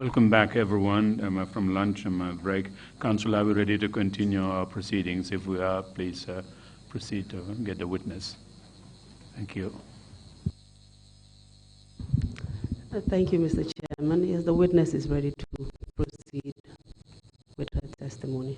Welcome back, everyone, from lunch and break. Council, are we ready to continue our proceedings? If we are, please proceed to get the witness. Thank you. Thank you, Mr. Chairman. Yes, the witness is ready to proceed with her testimony.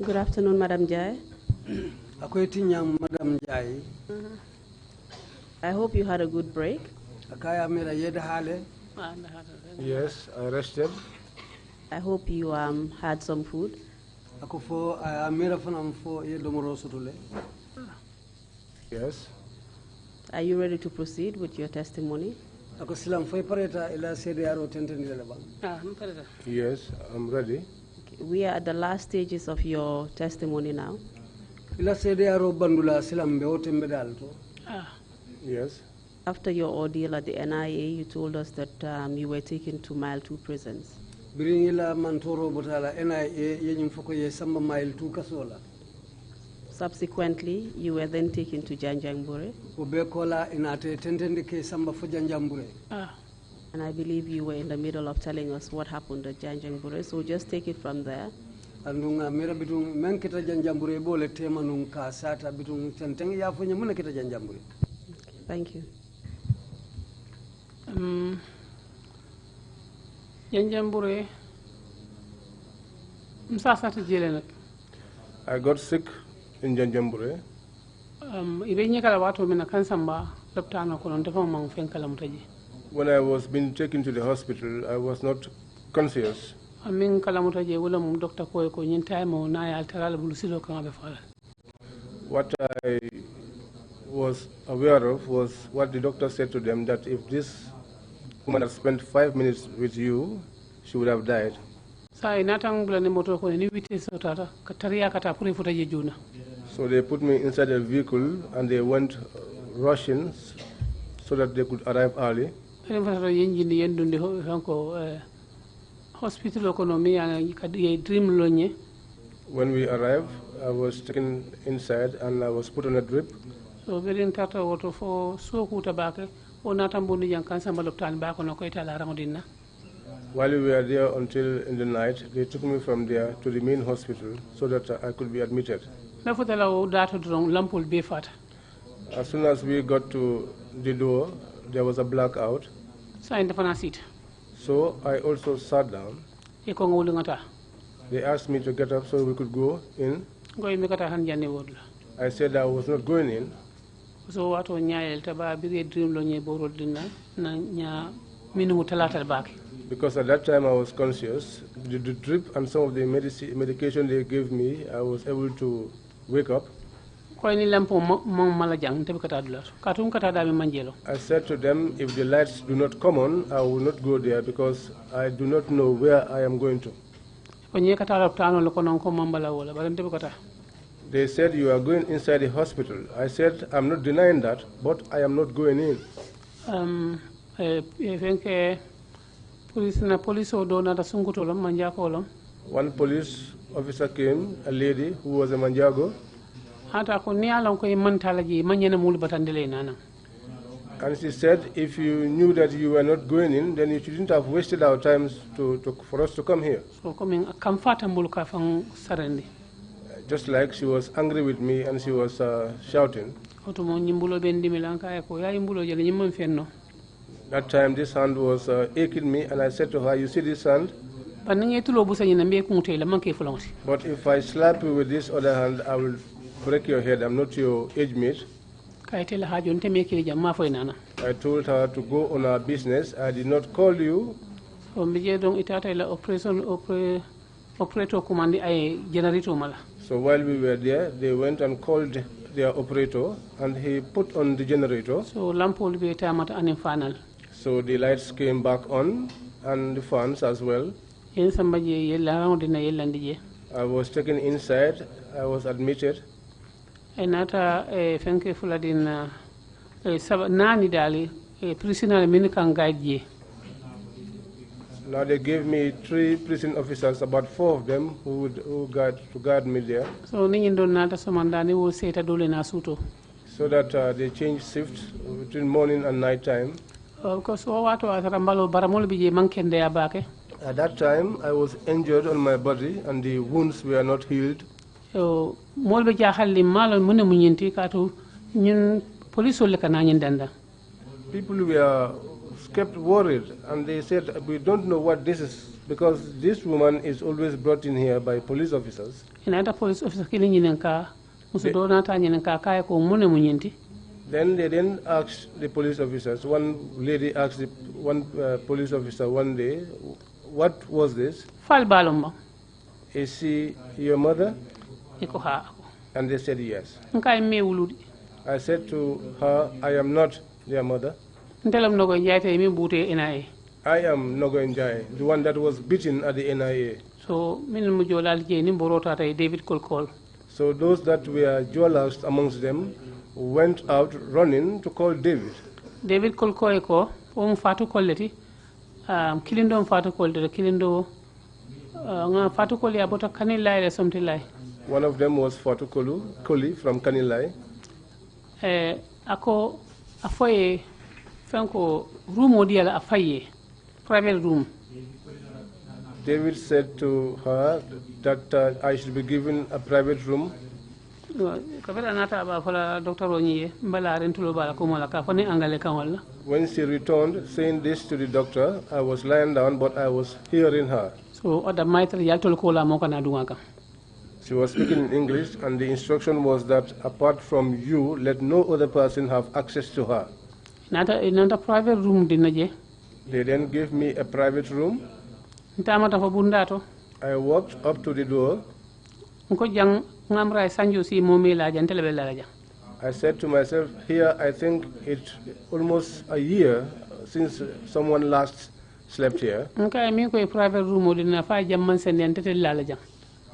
Good afternoon, Madam Njie. Madam Njie. I hope you had a good break. Yes, I rested. I hope you had some food. Yes. Are you ready to proceed with your testimony? Yes, I'm ready. Okay. We are at the last stages of your testimony now. Yes. After your ordeal at the NIA, you told us that you were taken to Mile 2 prisons. Subsequently, you were then taken to Janjanbureh. And I believe you were in the middle of telling us what happened at Janjanbureh, so just take it from there. Thank you. Janjanbureh, I got sick in Janjanbureh. When I was being taken to the hospital, I was not conscious. What I was aware of was what the doctor said to them, that if this woman had spent 5 minutes with you, she would have died. So they put me inside a vehicle and they went rushing so that they could arrive early. When we arrived, I was taken inside and I was put on a drip. So while we were there until in the night, they took me from there to the main hospital so that I could be admitted. As soon as we got to the door, there was a blackout. So I also sat down. They asked me to get up so we could go in. I said I was not going in. Because at that time I was conscious. The drip and some of the medication they gave me, I was able to wake up. I said to them, if the lights do not come on, I will not go there because I do not know where I am going to. They said, you are going inside the hospital. I said, I'm not denying that, but I am not going in. One police officer came, a lady who was a Manjago. And she said, if you knew that you were not going in, then you shouldn't have wasted our time for us to come here. Just like she was angry with me and she was shouting. That time this hand was aching me and I said to her, you see this hand? But if I slap you with this other hand, I will break your head. I'm not your age mate. I told her to go on her business. I did not call you. So while we were there, they went and called their operator and he put on the generator. So the lights came back on and the fans as well. I was taken inside. I was admitted. Now they gave me 3 prison officers, about 4 of them who guard me there. So that they change shifts between morning and night time. At that time, I was injured on my body and the wounds were not healed. People were kept worried and they said, we don't know what this is because this woman is always brought in here by police officers. Then they didn't ask the police officers. One lady asked one police officer one day, what was this? Is she your mother? And they said yes. I said to her, I am not their mother. I am Nogoi Njie, the one that was beaten at the NIA. So those that were jewelers amongst them went out running to call David. David Kolko Fatu Koleti, Kilindo Fatu Kolti, Kilindo Fatu Koli about a Kanilai or something like. One of them was Fatu Koli from Kanilai. Ako Afoye Franco room odial Afaye, private room. David said to her that I should be given a private room. When she returned, saying this to the doctor, I was lying down, but I was hearing her. So she was speaking in English, and the instruction was that apart from you, let no other person have access to her. Another private room. They then gave me a private room. I walked up to the door. I said to myself, here I think it's almost a year since someone last slept here.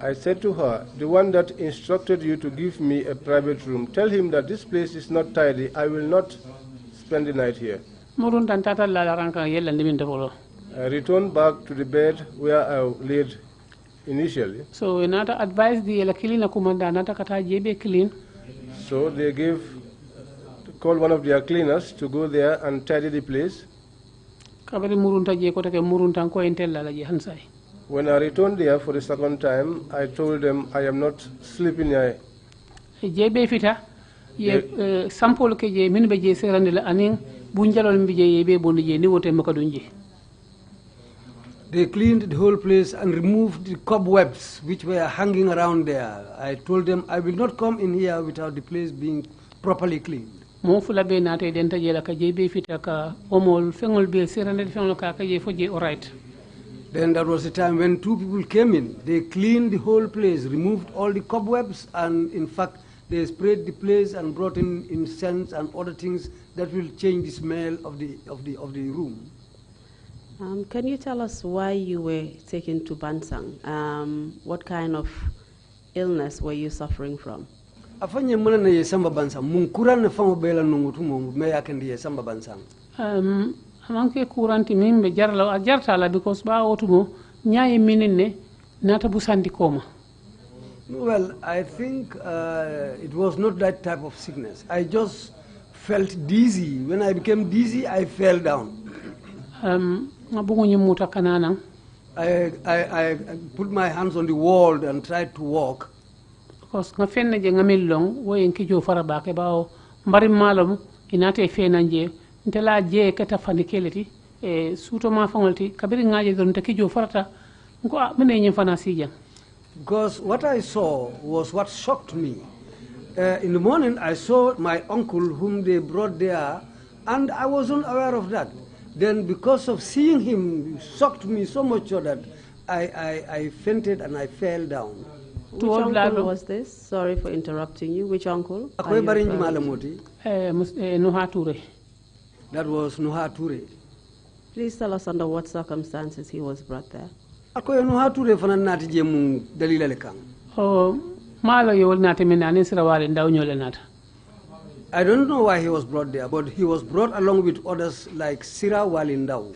I said to her, the one that instructed you to give me a private room, tell him that this place is not tidy. I will not spend the night here. I returned back to the bed where I laid initially. So another advice the clean. So they called one of their cleaners to go there and tidy the place. When I returned there for the second time, I told them I am not sleeping here. They cleaned the whole place and removed the cobwebs which were hanging around there. I told them I will not come in here without the place being properly cleaned. mo fula be nate denta jela ka jebe fita ka omol fengol be serande fengol ka je foje all right. Then there was a time when 2 people came in. They cleaned the whole place, removed all the cobwebs, and in fact, they sprayed the place and brought in incense and other things that will change the smell of the room. Can you tell us why you were taken to Bansang? What kind of illness were you suffering from? Afanye mwana na ye samba Bansang. Munkura na fango bela nungutu mu meya kendi ye samba Bansang. Amanke kuranti mimbe jarla jartala because ba otumo nyaaye minine nata busandi koma. Well, I think it was not that type of sickness. I just felt dizzy. When I became dizzy, I fell down. I put my hands on the wall and tried to walk. Because nga fenna je ngamil long wo en kijo faraba ke bawo mbari malum inate fenanje ntela je kata fanikeleti e suto ma fangolti kabiri ngaje don te kijo farata ngo mene nyen fana sija. Because what I saw was what shocked me. In the morning, I saw my uncle whom they brought there, and I wasn't aware of that. Then because of seeing him, it shocked me so much so that I fainted and I fell down. Which uncle was this? Sorry for interrupting you. Which uncle? That was Nuha Ture. Please tell us under what circumstances he was brought there. Oh, malo yol nati menani sirawali ndaw nyole nata. I don't know why he was brought there, but he was brought along with others like Sira Walindau.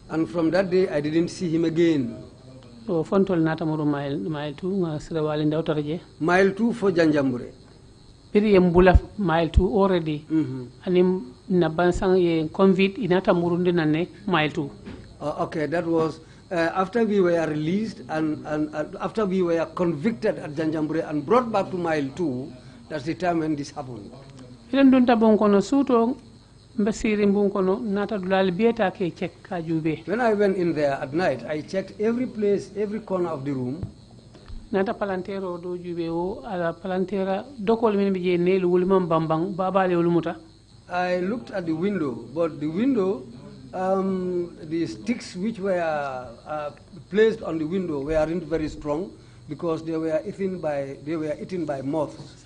And from that day, I didn't see him again. So, mile 2 Mile 2 for Janjambure. Mile 2 already. And na bansang ye convict inata murundi nane mile 2. Okay, that was after we were released and after we were convicted at Janjambure and brought back to mile 2. That's the time when this happened. Ilan dunta bonkono suto mbasiri mbunkono nata dulali bieta ke check kajube. When I went in there at night, I checked every place, every corner of the room. Nata palantero do jube o ala palantera dokol min bije nelu wulmam bambang babale wulmuta. I looked at the window, but the window, the sticks which were placed on the window weren't very strong because they were eaten by moths.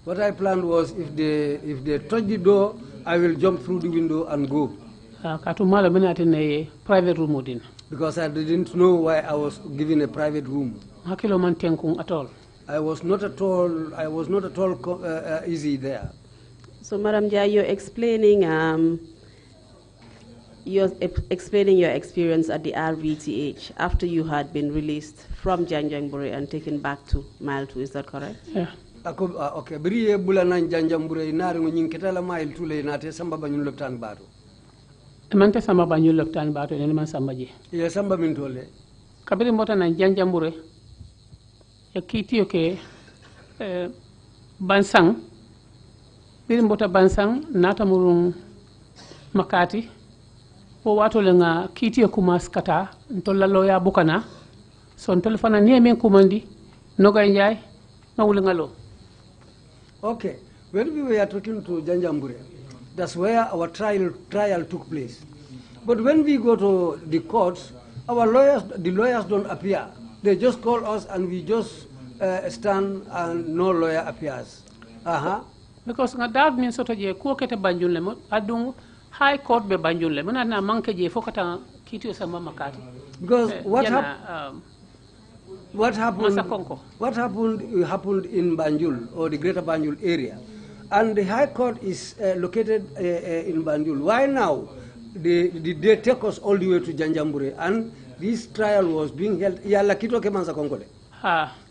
What I planned was if they touch the door, I will jump through the window and go. Private room. Because I didn't know why I was given a private room. At all. I was not at all easy there. So, Madam Njie, you're explaining your experience at the RVTH after you had been released from Janjanbureh and taken back to Mile 2. Is that correct? Yeah. Okay. Beriye bulana Janjanbureh inari nginketala Mile 2 le inate samba banyun loptan bato. Mante samba banyun loptan bato ne man samba je. Ye samba min tole. Kabiri mbota na Janjanbureh. Kiti ke bansang mbota bansang nata murung makati o wato lenga kiti kuma skata ntolla loya bukana so ntol fana ni men kumandi Nogoi Njie ngawulenga lo. Okay, when we were talking to Janjambure, that's where our trial took place. But when we go to the courts, the lawyers don't appear. They just call us and we just stand and no lawyer appears. Because nga dad min soto je ko kete banjul le mo adung high court be banjul le mo na manke je fokata kiti sama makati. Because what happened in Banjul or the greater Banjul area, and the high court is located in Banjul. Why now they take us all the way to Janjambure and this trial was being held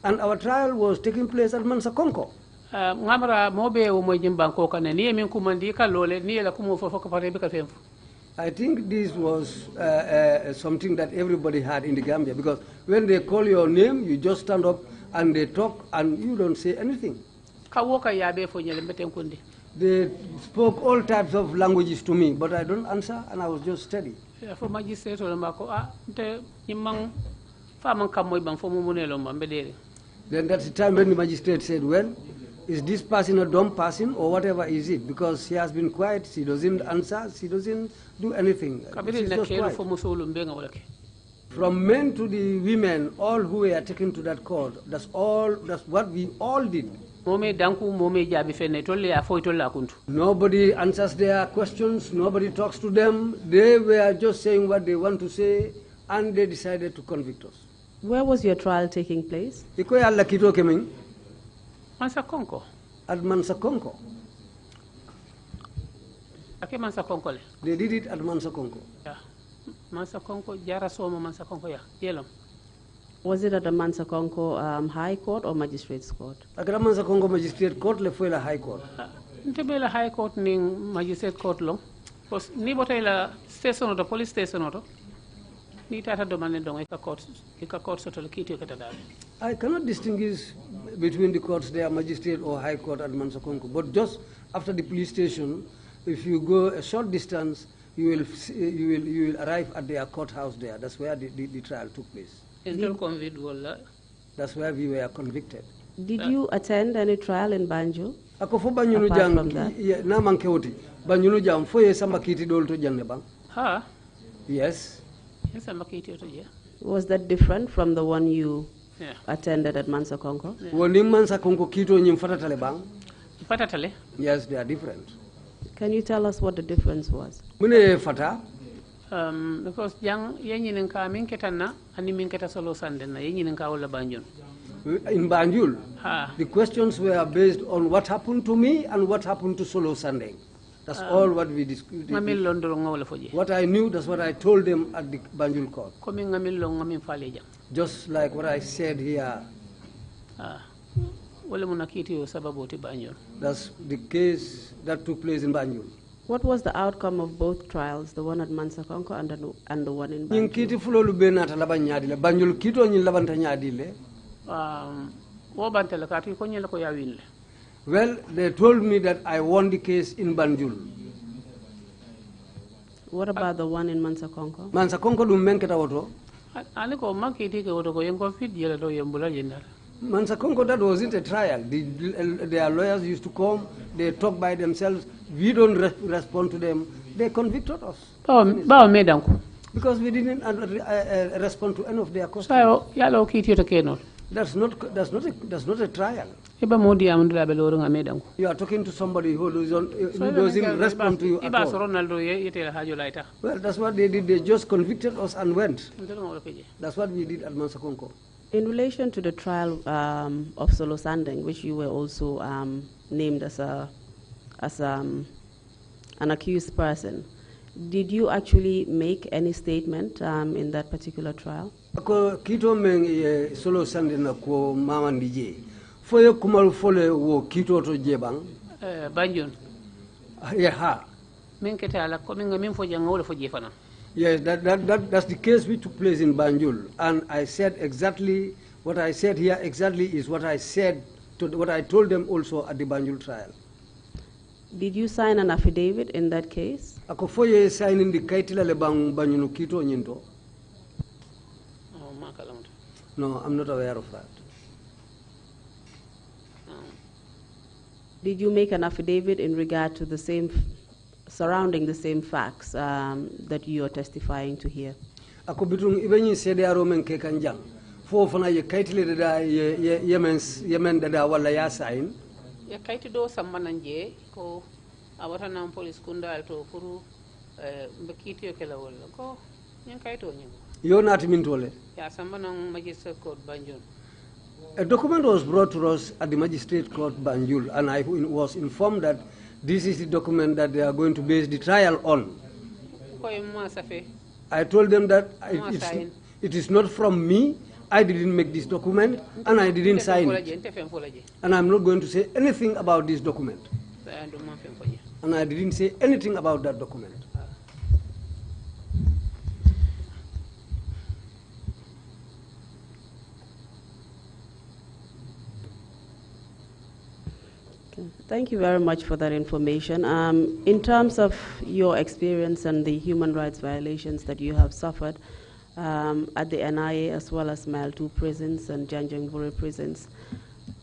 and our trial was taking place at Mansakonko. I think this was something that everybody had in the Gambia, because when they call your name, you just stand up and they talk and you don't say anything. They spoke all types of languages to me, but I don't answer and I was just steady. For magistrate Then that's the time when the magistrate said, well, is this person a dumb person or whatever is it? Because she has been quiet, she doesn't answer, she doesn't do anything. She's just quiet. From men to the women, all who were taken to that court, that's what we all did. Nobody answers their questions, nobody talks to them. They were just saying what they want to say, and they decided to convict us. Where was your trial taking place? Mansa Konko. At Mansa Konko. Ake Mansa Konko le. They did it at Mansa Konko. Yeah. Mansa Konko, Jara Soma Mansa Konko, yeah. Yellow. Was it at the Mansa Konko High Court or Magistrates Court? At the Mansa Konko Magistrate Court, le foi la High Court. Ntebela High Court ni Magistrate Court long. Because ni bote la station or the police station or ni tata domane dong eka court soto le kiti katadale. I cannot distinguish between the courts there, Magistrate or High Court at Mansa Konko. But just after the police station, if you go a short distance, you will arrive at their courthouse there. That's where the trial took place. That's where we were convicted. Did you attend any trial in Banjul? Apart from that? Yes. Was that different from the one you attended at Mansa Konko? Yeah. Yes, they are different. Can you tell us what the difference was? Because in Banjul, the questions were based on what happened to me and what happened to Solo Sunday. That's all what we discussed. What I knew, that's what I told them at the Banjul court. Just like what I said here. That's the case that took place in Banjul. What was the outcome of both trials, the one at Mansa Konko and the one in Banjul? Well, they told me that I won the case in Banjul. What about the one in Mansa Konko? Mansa Konko du menketa woto. Mansa Konko, that wasn't a trial. Their lawyers used to come, they talk by themselves. We don't respond to them. They convicted us. Because we didn't respond to any of their questions. That's not a trial. You are talking to somebody who doesn't respond to you at all. Well, that's what they did. They just convicted us and went. That's what we did at Mansa Konko. In relation to the trial of Solo Sandeng, which you were also named as an accused person, did you actually make any statement in that particular trial? Kito meng Solo Sandeng ko mama Njie. Foye kumaru fole wo kito to jebang. Banjun. Yeah. Yes, that's the case which took place in Banjul, and I said exactly what I said here. Exactly is what I said what I told them also at the Banjul trial. Did you sign an affidavit in that case? Ako foye signing the kaitila le Banjulu kito nyinto. No, I'm not aware of that. Did you make an affidavit in regard to surrounding the same facts that you are testifying to here? Ako bitung ibenyi sede aro men ke kanjang. Fo fana ye kaitile da yemen da wala ya sign. Ya kaiti do samana Njie ko awata na police kunda alto furu mbekiti yo kela wala ko nyen kaito nyen. Yo nati mintole. Ya samana magistrate court Banjul. A document was brought to us at the magistrate court Banjul, and I was informed that this is the document that they are going to base the trial on. I told them that it is not from me. I didn't make this document, and I didn't sign it. And I'm not going to say anything about this document. And I didn't say anything about that document. Thank you very much for that information. In terms of your experience and the human rights violations that you have suffered, at the NIA as well as Mile 2 prisons and Janjangburi prisons.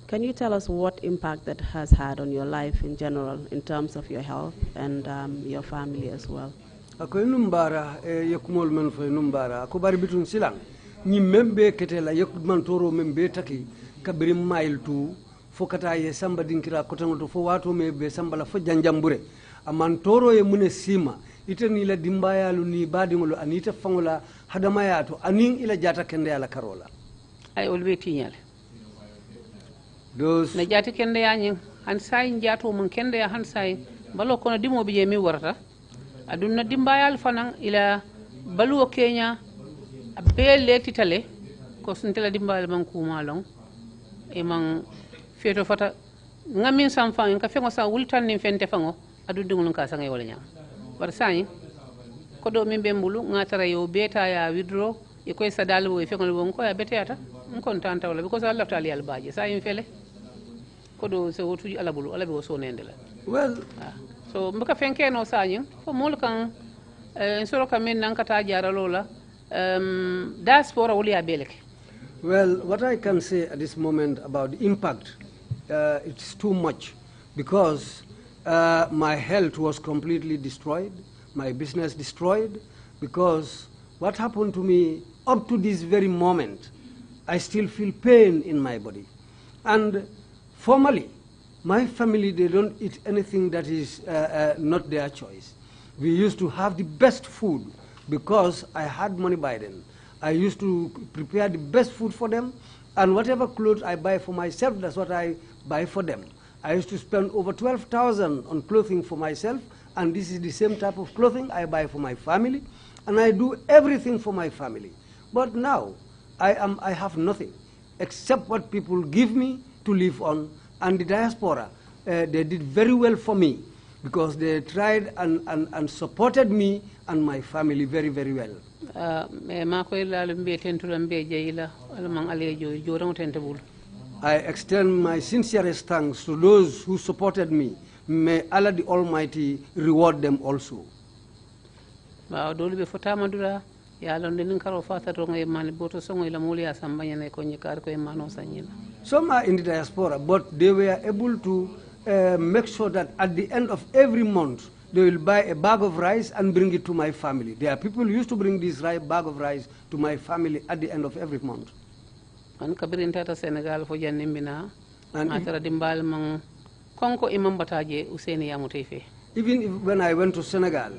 Can you tell us what impact that has had on your life in general in terms of your health and your family as well? Ako numbara yakumol men fo numbara ko bari bitun silang ni membe ketela yakman toro membe taki kabiri Mile 2 fokata ye samba dinkira kotango fo wato me be sambala fo Janjangbure amantoro ye mune sima itani la dimbayalu ni badingolo anita fangola hadamayato anin ila jata kende ala karola ay olbe tiñal those na jati kende yañi han say jato mun kende ya han say balo kono dimo bi je mi warata aduna dimbayal fanan ila baluo kenya be letitale ko suntela dimbayal man kuma long e man feto fata ngamin sam fan ka fengo sa wultan ni fente fango adu dingulun ka sangay wala nyam bar sañi ko do min be mbulu ngatara yo beta ya widro e koy sadal wo e fengol won ko ya beteyata on contanta wala because Allah taali al baaje sa yim fele ko do se wotuji ala bulu ala be wo sonende la well so mbaka fenke no sañi fo mol kan en soro kamen nan kata jaralo la diaspora wuli ya beleke. Well, what I can say at this moment about the impact, it's too much because my health was completely destroyed, my business destroyed, because what happened to me up to this very moment, I still feel pain in my body. And formally, my family, they don't eat anything that is not their choice. We used to have the best food because I had money by then. I used to prepare the best food for them, and whatever clothes I buy for myself, that's what I buy for them. I used to spend over 12,000 on clothing for myself, and this is the same type of clothing I buy for my family, and I do everything for my family. But now, I have nothing except what people give me to live on, and the diaspora, they did very well for me because they tried and supported me and my family very, very well. I extend my sincerest thanks to those who supported me. May Allah the Almighty reward them also. Some are in the diaspora, but they were able to make sure that at the end of every month, they will buy a bag of rice and bring it to my family. There are people who used to bring this bag of rice to my family at the end of every month. And even if, when I went to Senegal,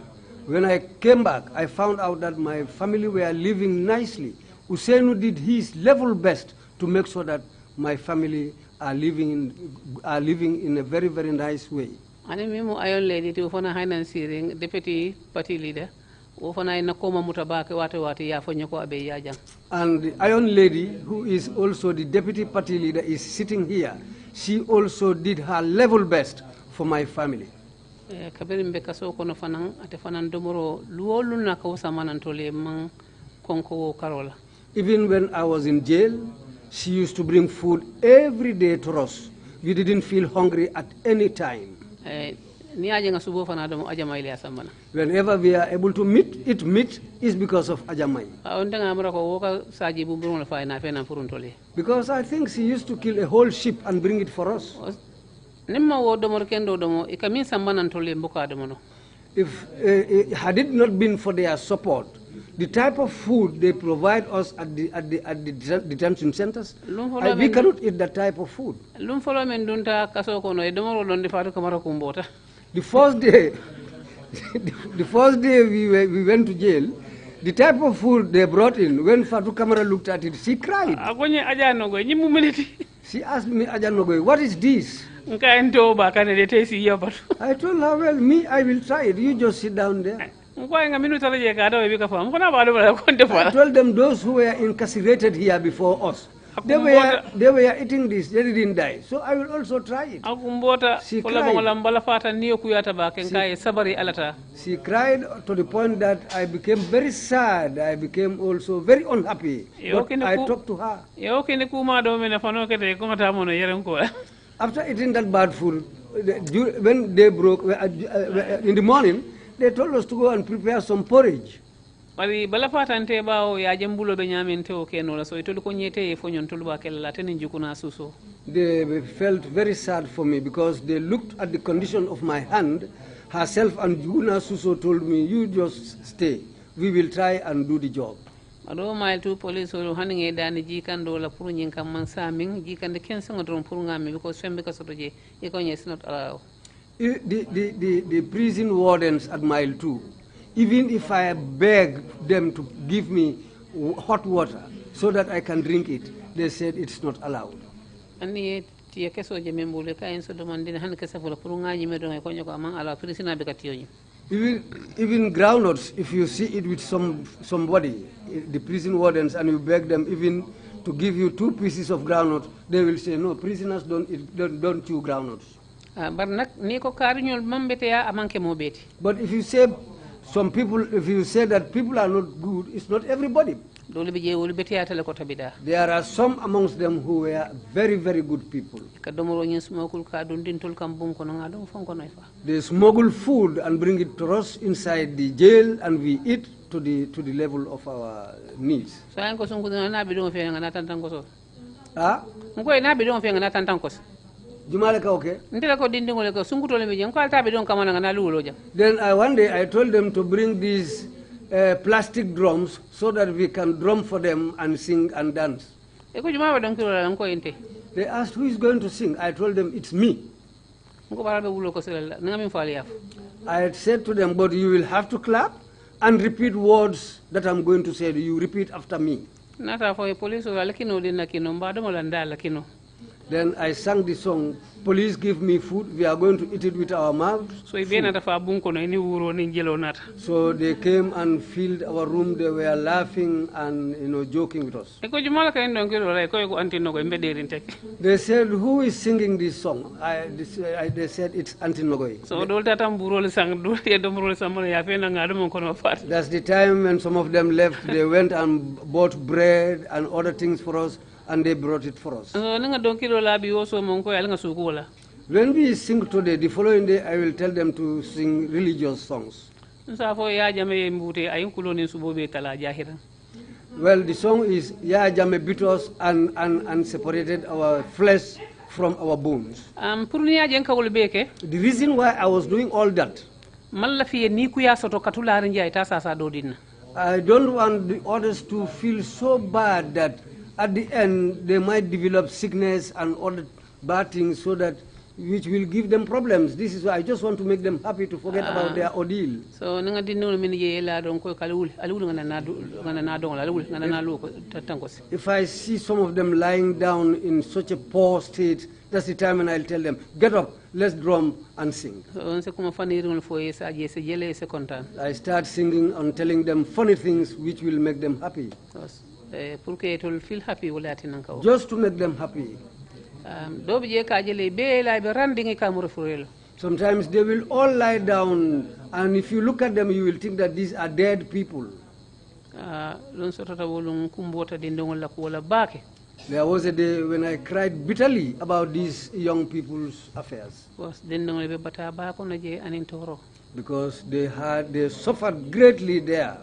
when I came back, I found out that my family were living nicely. Ousseynou did his level best to make sure that my family are living in a very, very nice way. And Iron Lady to Fona Hinan Searing, Deputy Party Leader, Ufana Nakoma Mutabaka Watawati Yafonyako Abe Yaja. And the Iron Lady, who is also the Deputy Party Leader, is sitting here. She also did her level best for my family. Kabirim Bekaso Konofanang, at the Fanan Domoro, Luoluna Kausamanantole, Mang Konko Karola. Even when I was in jail, she used to bring food every day to us. We didn't feel hungry at any time. Whenever we are able to eat meat, is because of Ajamai. Because I think she used to kill a whole sheep and bring it for us. If had it not been for their support, the type of food they provide us at the detention centers, we cannot eat that type of food. The first day we went to jail, the type of food they brought in, when Fatou Kamara looked at it, she cried. She asked me, Nogoi, what is this? I told her, well, me, I will try it. You just sit down there. I told them those who were incarcerated here before us, they were eating this, they didn't die. So I will also try it. She cried to the point that I became very sad. I became also very unhappy. But I talked to her. After eating that bad food, when they broke, in the morning, they told us to go and prepare some porridge. bari bala fatante bawo ya jambulo be nyamente o kenola so itolu ko nyete e fonyon tolu ba kella tenen jukuna suso. They felt very sad for me because they looked at the condition of my hand. Herself and Juna Suso told me, you just stay. We will try and do the job. Ado mile to police or hunting dani jikando la purun kam man saming jikan the kensing or purungami because swim because of the Yekonya is not allowed. The prison wardens at mile 2, even if I beg them to give me hot water so that I can drink it, they said it's not allowed. And yet, keso jemembule ka enso demandine han kesa for purunga nyime don e konyo ko amang ala prisina be katiyo. Even groundnuts, if you see it with somebody, the prison wardens, and you beg them even to give you 2 pieces of groundnut, they will say, no, prisoners don't chew groundnuts. But if you say if you say that people are not good, it's not everybody. There are some amongst them who were very, very good people. They smuggle food and bring it to us inside the jail, and we eat to the level of our needs. Okay. Then one day I told them to bring these plastic drums so that we can drum for them and sing and dance. They asked, who is going to sing? I told them, it's me. I had said to them, but you will have to clap and repeat words that I'm going to say. You repeat after me. Then I sang the song, police give me food, we are going to eat it with our mouths. So they came and filled our room, they were laughing and joking with us. They said, who is singing this song? They said, it's Auntie Nogoi. That's the time when some of them left, they went and bought bread and other things for us, and they brought it for us. When we sing today, the following day I will tell them to sing religious songs. Well, the song is Ya Jame beat us and separated our flesh from our bones. The reason why I was doing all that, I don't want the others to feel so bad that at the end they might develop sickness and other bad things, so that which will give them problems. This is why I just want to make them happy to forget about their ordeal. So if I see some of them lying down in such a poor state, that's the time when I'll tell them, get up, let's drum and sing. I start singing and telling them funny things which will make them happy. Just to make them happy. Sometimes they will all lie down, and if you look at them, you will think that these are dead people. There was a day when I cried bitterly about these young people's affairs, because they suffered greatly there.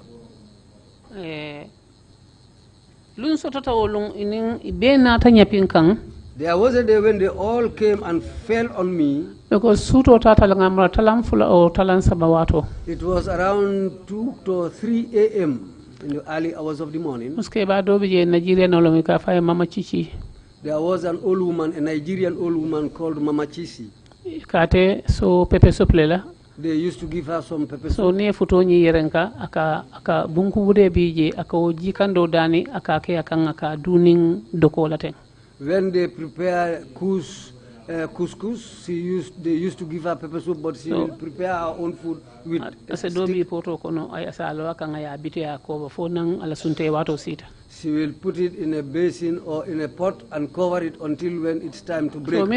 There was a day when they all came and fell on me. It was around 2 to 3 a.m. in the early hours of the morning. There was an old woman, a Nigerian old woman called Mama Chisi. They used to give her some pepper soup. So ne futo nyi yerenka aka bunku bude bije aka jikando dani aka duning dokolate. When they prepare couscous, they used to give her pepper soup, but she will prepare her own food with She will put it in a basin or in a pot and cover it until when it's time to break her fast.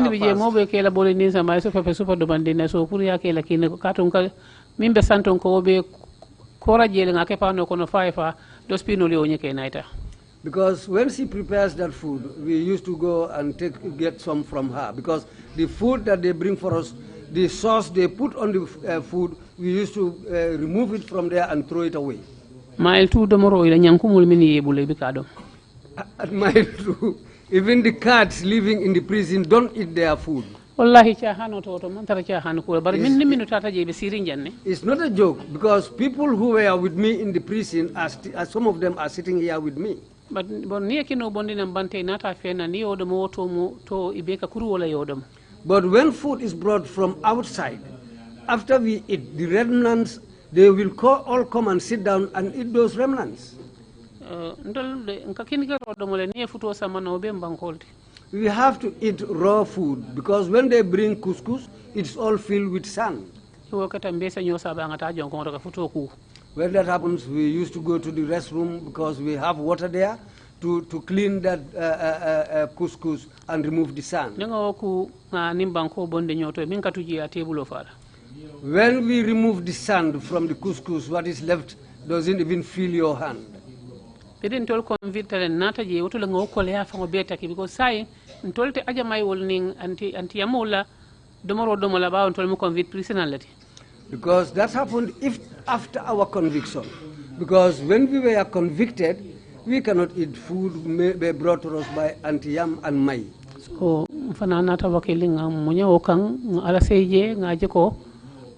Because when she prepares that food, we used to go and get some from her. Because the food that they bring for us, the sauce they put on the food, we used to remove it from there and throw it away. Mile 2 domoro ila nyankumul mini yebule bikado. At mile 2, even the cats living in the prison don't eat their food. Wallahi chahano to man tara chahano ko bar min minu tata je be sirin janne. It's not a joke because people who were with me in the prison, some of them are sitting here with me. But bon ni kino bondi nam bante nata fena ni odom woto mo to ibeka kuru wala yodom. But when food is brought from outside, after we eat the remnants, they will all come and sit down and eat those remnants. We have to eat raw food because when they bring couscous, it's all filled with sand. When that happens, we used to go to the restroom because we have water there to clean that couscous and remove the sand. When we remove the sand from the couscous, what is left doesn't even feel your hand. Because sai ntolte aja mai wolning anti amola domoro domola ba on tolmo convict personality. Because that happened after our conviction. Because when we were convicted, we cannot eat food brought to us by Antiyam and Mai. So fanana ta wakelinga munya okang ala seje ngaje ko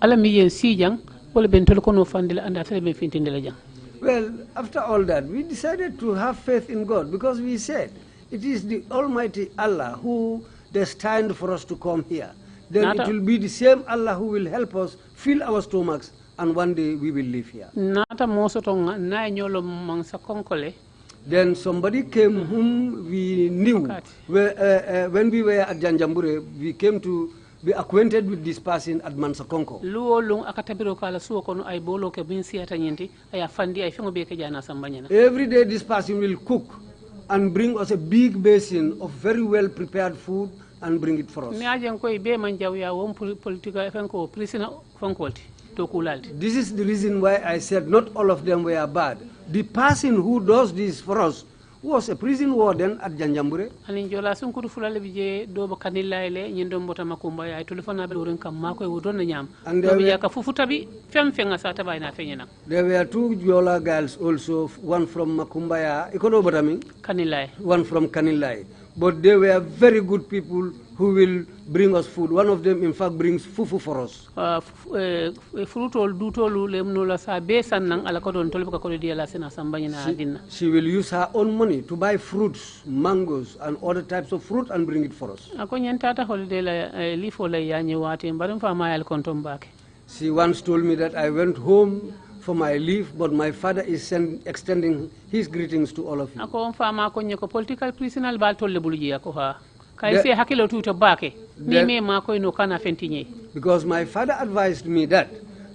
ala miyen sijang wala ben tol kono fandila anda tele be fintindela jang. Well, after all that, we decided to have faith in God because we said it is the Almighty Allah who destined for us to come here. Then it will be the same Allah who will help us fill our stomachs, and one day we will live here. Then somebody came whom we knew. When we were at Janjambure, we came to be acquainted with this person at Mansakonko. Every day this person will cook and bring us a big basin of very well prepared food and bring it for us. This is the reason why I said not all of them were bad. The person who does this for us was a prison warden at Janjambure. And there were two Jola girls also, one from Makumbaya, one from Kanilai. But they were very good people who will bring us food. One of them, in fact, brings fufu for us. She will use her own money to buy fruits, mangoes, and other types of fruit and bring it for us. She once told me that I went home for my leave, but my father is extending his greetings to all of you. Because my father advised me that,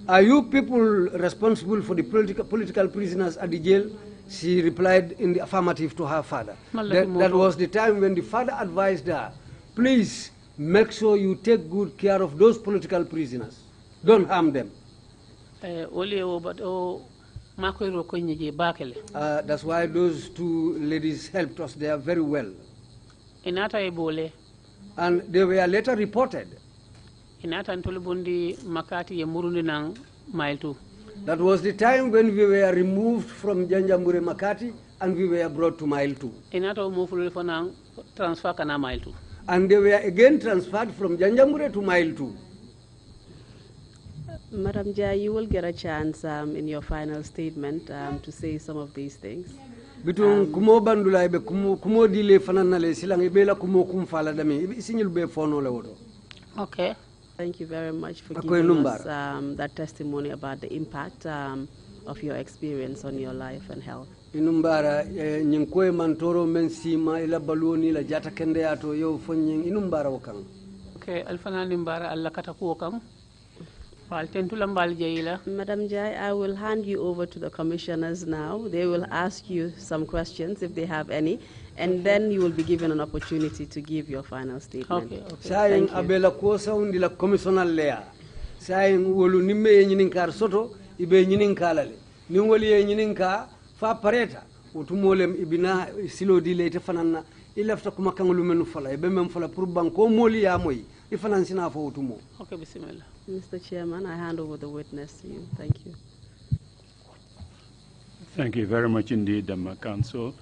are you people responsible for the political prisoners at the jail? She replied in the affirmative to her father. That was the time when the father advised her, please make sure you take good care of those political prisoners. Don't harm them. That's why those two ladies helped us there very well. And they were later reported. That was the time when we were removed from Janjambure Makati and we were brought to Mile 2. And they were again transferred from Janjambure to Mile 2. Madam Njie, you will get a chance in your final statement to say some of these things. Kumo bandula ibe kumo dile fananale silang ibela kumo kumfala dami isinyul be fono le wodo. Okay. Thank you very much for giving us that testimony about the impact of your experience on your life and health. Inumbara nyinkoe mantoro mensima ila baloni la jata kende ato yo fonyin inumbara wakang. Okay, alfana nimbara alla kataku wakang. Madam Njie, I will hand you over to the commissioners now. They will ask you some questions if they have any, and then you will be given an opportunity to give your final statement. Okay. Saying abela kosa undi la commissioner lea. Saying wolu nimme ye nyininkar soto ibe nyinkalale. Ni woli ye nyininka fa pareta utumolem ibina silo di lete fanana ilafta kuma kangulu menu fala ibe mem fala pour banko moli ya moy ifanansina fo utumo. Okay, bismillah. Mr. Chairman, I hand over the witness to you. Thank you. Thank you very much indeed, Council,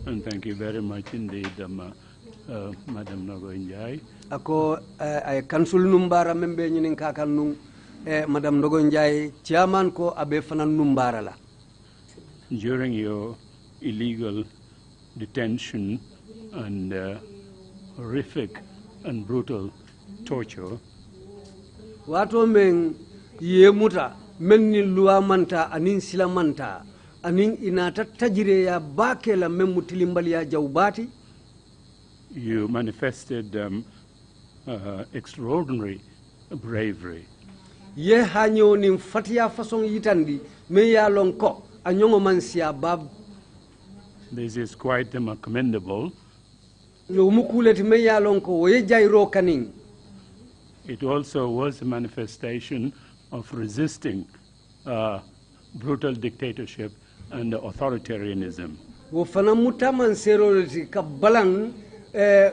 and thank you very much indeed, Madam Nogoi Njie. Ako ay council numbara membe nyinin kakal nung Madam Nogoi Njie chairman ko abe fanan numbara la. During your illegal detention and horrific and brutal torture, wato men yemuta menni luwa manta anin sila manta anin inata tajire ya bake la memmu tilimbali ya jawbati. You manifested extraordinary bravery. Ye hanyo nin fatiya façon yitandi me ya lon ko anyongo man siya bab. This is quite commendable. Yo mukuleti me ya lon ko wo ye jayro kanin. It also was a manifestation of resisting brutal dictatorship and authoritarianism. Wo fana mutaman seroleti ka balang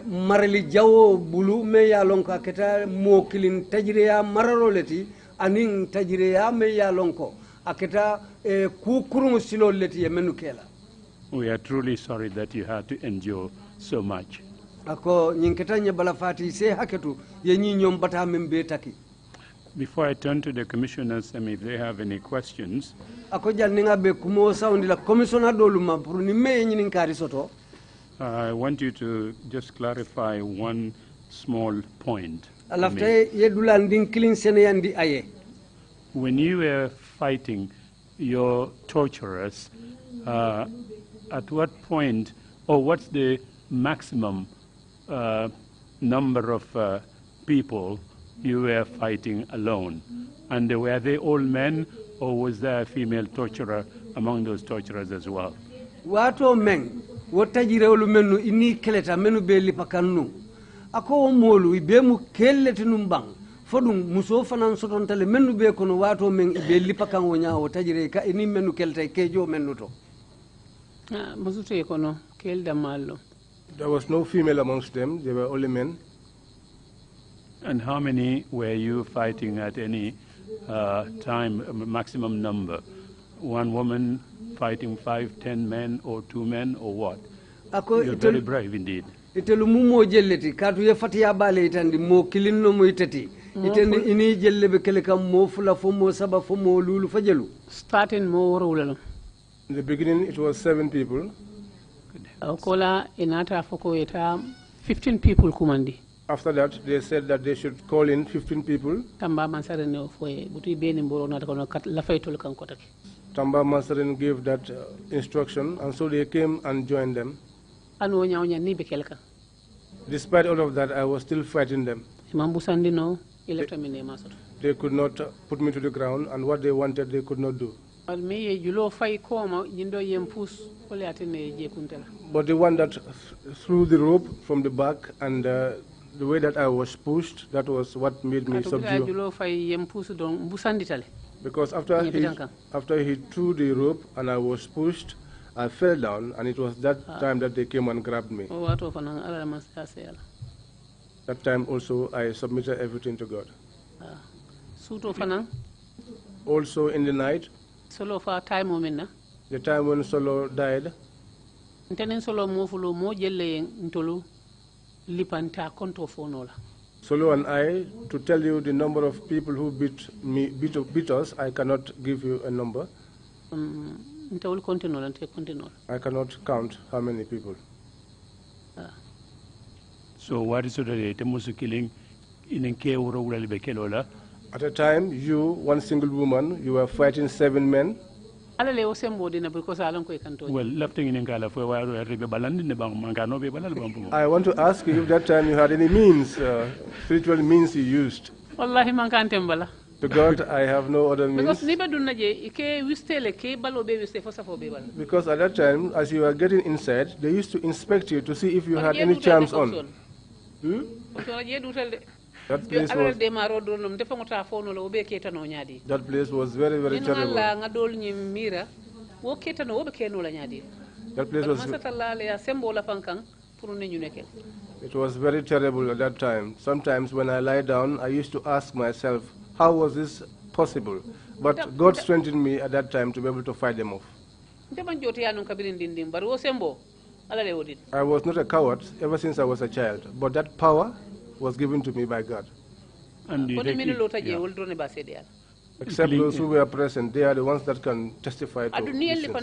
marali jawo bulu me ya lon ko aketa mo kilin tajriya mararoleti anin tajriya me ya lon ko aketa ku kurun siloleti yemenu kela. We are truly sorry that you had to endure so much. Ako nyinketa nyebala fati se haketu yenyi nyom bata membe taki. Before I turn to the commissioners, if they have any questions, Ako jalninga be kumo saundi la commissioner doluma pour ni me yenyi ninkari soto. I want you to just clarify one small point. Alafte yedula ndin kilin sene yandi aye. When you were fighting your torturers, at what point, or what's the maximum number of people you were fighting alone? And were they all men, or was there a female torturer among those torturers as well? Wato men, wotajire olu menu ini keleta menu be lipakannu. Ako molu ibe mu keleti numbang. Fodum muso fanan sotontale menu be kono wato men ibe lipakan wonya wotajire ka ini menu kelta kejo menu to. Musute kono kelda mallo. There was no female amongst them, they were only men. And how many were you fighting at any time, maximum number? One woman fighting 5, 10 men, or 2 men, or what? You're very brave indeed. Itelu mumo jelleti katu ye fatiya bale itandi mo kilinno mo itati itendi ini jelle be kele kam mo fula fo mo saba fo mo lulu fajelu. Starting mo woro. In the beginning it was 7 people. Kola inata foko eta 15 people kumandi. After that, they said that they should call in 15 people. Tamba Mansaren Tamba Mansaren gave that instruction, and so they came and joined them. Despite all of that, I was still fighting them. They could not put me to the ground, and what they wanted, they could not do. But the one that threw the rope from the back and the way that I was pushed, that was what made me subdue. Because after he threw the rope and I was pushed, I fell down, and it was that time that they came and grabbed me. That time also I submitted everything to God. Also in the night, the time when Solo died, Solo and I, to tell you the number of people who beat us, I cannot give you a number. I cannot count how many people. So what is the killing in Kelola? At a time, you, one single woman, you were fighting 7 men. Well, I want to ask you if that time you had any means, spiritual means you used. To God, I have no other means. Because at that time, as you were getting inside, they used to inspect you to see if you had any charms on. That place was very, very terrible. That place was... It was very terrible at that time. Sometimes when I lie down, I used to ask myself, how was this possible? But God strengthened me at that time to be able to fight them off. I was not a coward ever since I was a child, but that power was given to me by God. And Except those who were present, they are the ones that can testify to these things.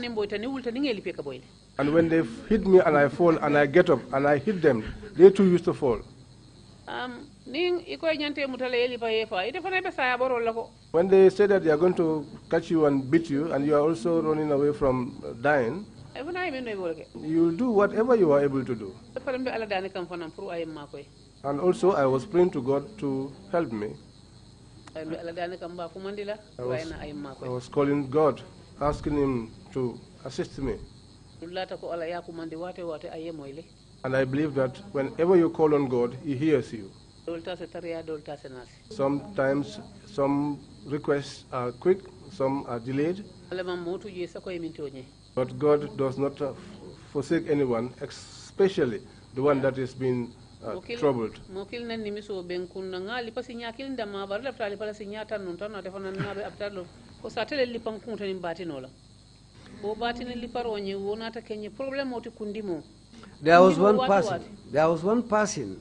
And when they hit me and I fall and I get up and I hit them, they too used to fall. When they say that they are going to catch you and beat you and you are also running away from dying, you will do whatever you are able to do. And also I was praying to God to help me. I was calling God, asking Him to assist me. And I believe that whenever you call on God, He hears you. Sometimes some requests are quick, some are delayed. But God does not forsake anyone, especially the one that is being troubled. There was one person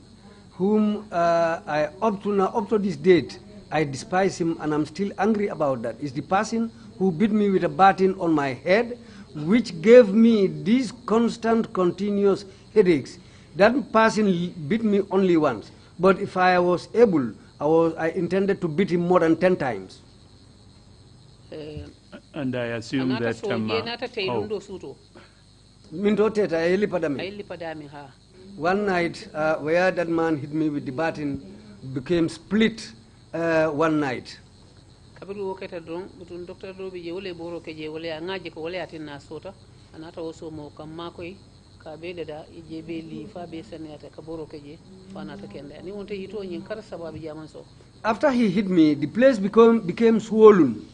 whom up to this date, I despise him and I'm still angry about that. It's the person who beat me with a baton on my head, which gave me these constant, continuous headaches. That person beat me only once, but if I was able, I intended to beat him more than 10 times. And I assume that one night, where that man hit me with the baton became split one night. After he hit me, the place became swollen.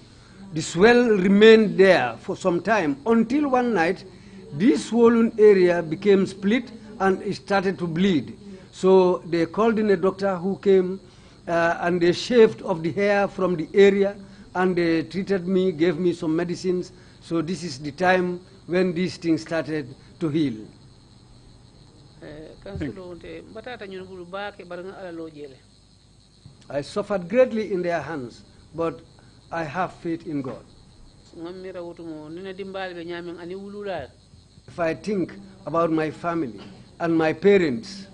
The swell remained there for some time until one night, this swollen area became split and it started to bleed. So they called in a doctor who came and they shaved off the hair from the area and they treated me, gave me some medicines. So this is the time when these things started to heal. I suffered greatly in their hands, but I have faith in God. If I think about my family and my parents,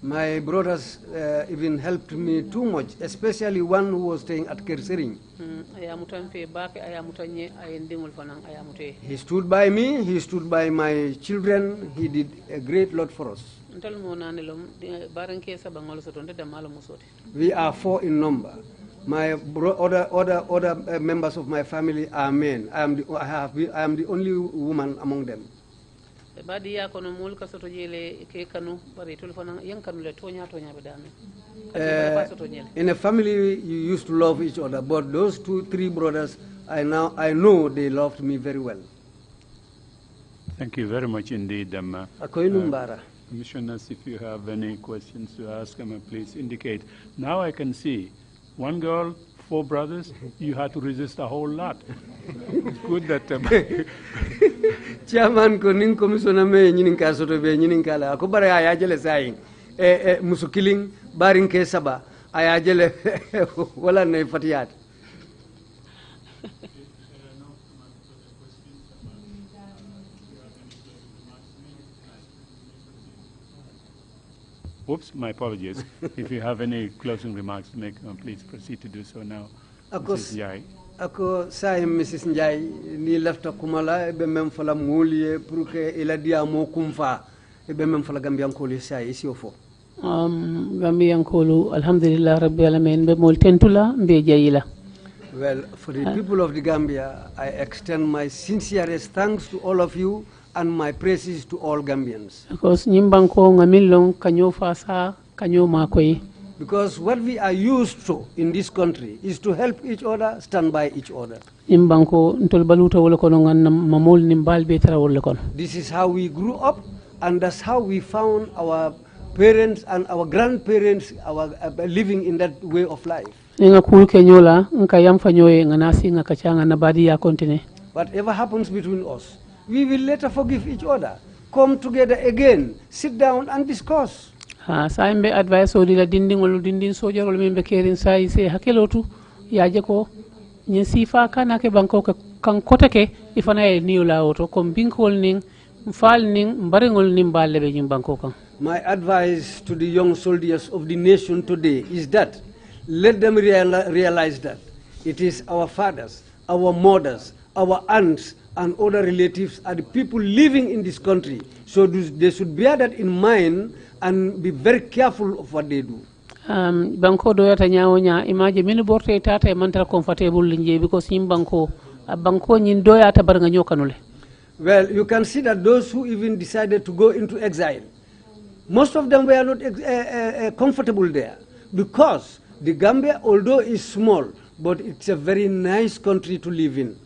my brothers even helped me too much, especially one who was staying at Kersering. He stood by me, he stood by my children, he did a great lot for us. We are 4 in number. My other members of my family are men. I am the only woman among them. In a family, you used to love each other, but those 2-3 brothers, I know they loved me very well. Thank you very much indeed, Commissioners, if you have any questions to ask, please indicate. Now I can see 1 girl, 4 brothers. You had to resist a whole lot. It's good that. Chairman, koning commissioner me nyinin ka soto be nyinin kala ko bare aya jele sayin musukiling barin ke saba aya jele wala ne fatiyat. Oops, my apologies. If you have any closing remarks to make, please proceed to do so now. Mrs. Njie. Ako say Mrs. Njie ni lafta kumala be mem fala mulie pour que ila dia mo kumfa be mem fala gambian ko li say isi ofo. Gambian ko alhamdulillah rabbil alamin be mol tentula be jayila. Well, for the people of the Gambia, I extend my sincerest thanks to all of you and my praises to all Gambians. Because nyimbanko ngamilong kanyo fasa kanyo makoi. Because what we are used to in this country is to help each other, stand by each other. This is how we grew up, and that's how we found our parents and our grandparents living in that way of life. Whatever happens between us, we will later forgive each other, come together again, sit down and discuss. Saimbe advice o dila dindingol dindin sojarol min be kerin sai se hakelotu yaje ko nyen sifa kana ke banko kan kotake ifana e niula oto kom binkol ning fal ning mbarengol nim balle be nyim banko kan. My advice to the young soldiers of the nation today is that let them realize that it is our fathers, our mothers, our aunts and other relatives are the people living in this country, so they should bear that in mind and be very careful of what they do. Banko do yata nyawonya imaje min borte tata e mantal comfortable Njie because nyim banko banko nyin do yata baranga nyokanule. Well, you can see that those who even decided to go into exile, most of them were not comfortable there, because the Gambia, although is small, but it's a very nice country to live in.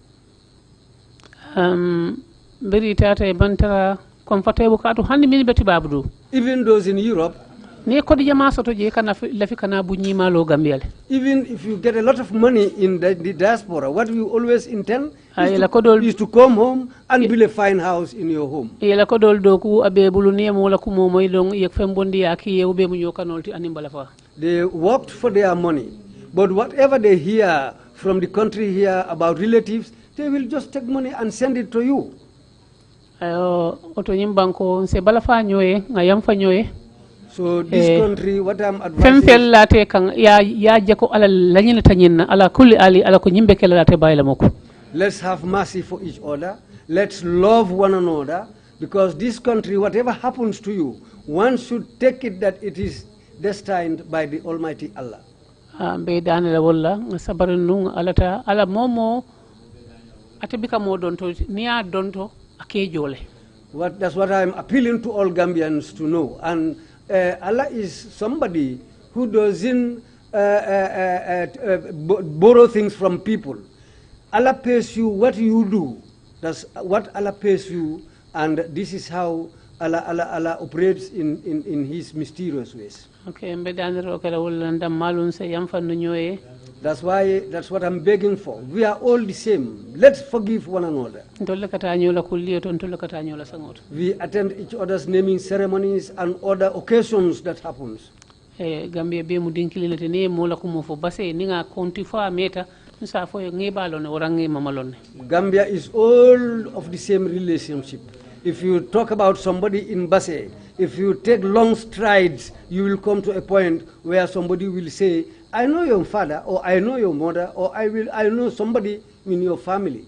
Beri tata e bantara comfortable katu handi min beti babdu. Even those in Europe, even if you get a lot of money in the diaspora, what we always intend is to come home and build a fine house in your home. They worked for their money, but whatever they hear from the country here about relatives, they will just take money and send it to you. So this country, what I'm advising let's have mercy for each other. Let's love one another, because this country, whatever happens to you, one should take it that it is destined by the Almighty Allah. That's what I'm appealing to all Gambians to know. And Allah is somebody who doesn't borrow things from people. Allah pays you what you do. That's what Allah pays you, and this is how Allah operates in His mysterious ways. Okay, that's what I'm begging for. We are all the same. Let's forgive one another. We attend each other's naming ceremonies and other occasions that happens. Gambia is all of the same relationship. If you talk about somebody in Basse, if you take long strides, you will come to a point where somebody will say, I know your father, or I know your mother, or I know somebody in your family.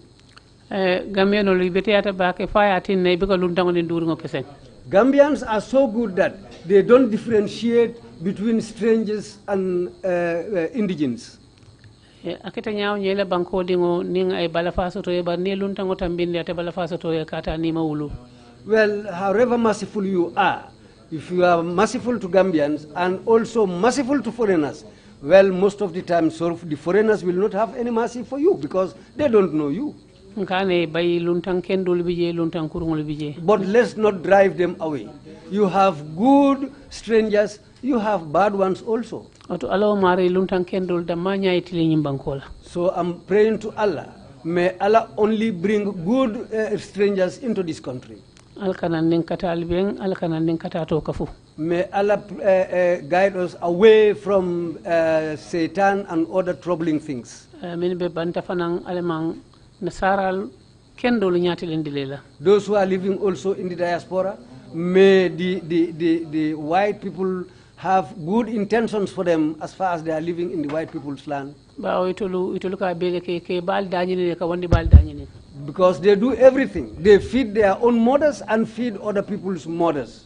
Gambians are so good that they don't differentiate between strangers and indigents. Well, however merciful you are, if you are merciful to Gambians and also merciful to foreigners, well, most of the time, so the foreigners will not have any mercy for you because they don't know you. But let's not drive them away. You have good strangers, you have bad ones also. So I'm praying to Allah, may Allah only bring good strangers into this country. May Allah guide us away from Satan and other troubling things. Those who are living also in the diaspora, may the white people have good intentions for them as far as they are living in the white people's land. Because they do everything. They feed their own mothers and feed other people's mothers.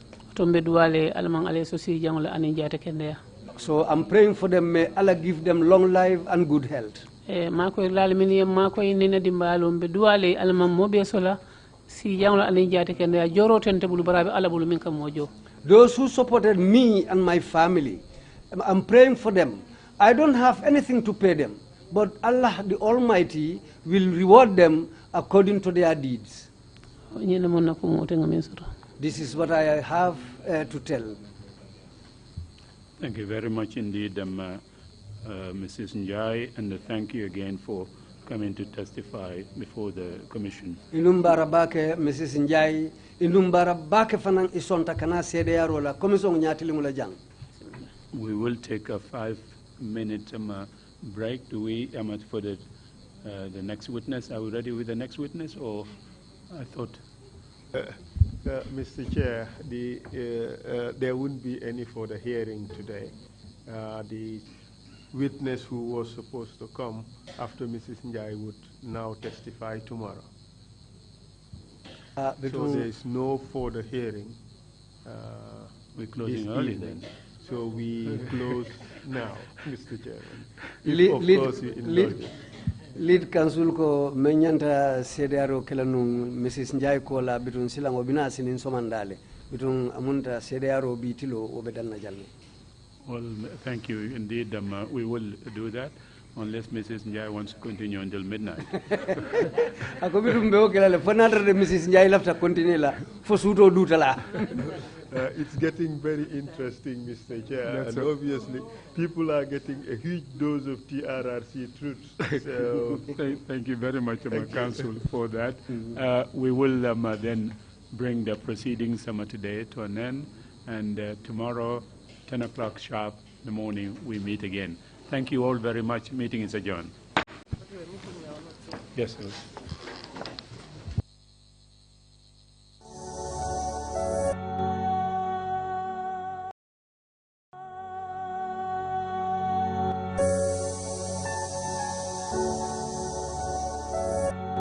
So I'm praying for them. May Allah give them long life and good health. Those who supported me and my family, I'm praying for them. I don't have anything to pay them, but Allah the Almighty will reward them according to their deeds. This is what I have to tell. Thank you very much indeed, Mrs. Njie, and thank you again for coming to testify before the commission. Inumbara bake Mrs. Njie, inumbara bake fanang isonta kana CDR la commission nyatili mula jang. We will take a 5-minute break. Do we for the next witness? Are we ready with the next witness, or I thought? Mr. Chair, there wouldn't be any further hearing today. The witness who was supposed to come after Mrs. Njie would now testify tomorrow. So there is no further hearing. We're closing early then. So we close now, Mr. Chairman. If of course you indulge. Lead counsel ko menyanta CDR kelanung Mrs. Njie ko la bitun silango bina sinin somandale bitun amunta CDR bitilo obedal na jallo. Well, thank you indeed. We will do that unless Mrs. Njie wants to continue until midnight. Ako bitun be okela fanatra de Mrs. Njie lafta continue la fosuto dutala. It's getting very interesting, Mr. Chair, and obviously people are getting a huge dose of TRRC truths. So thank you very much, Council, for that. We will then bring the proceedings today to an end, and tomorrow, 10 o'clock sharp in the morning, we meet again. Thank you all very much. Meeting is adjourned. Yes, sir.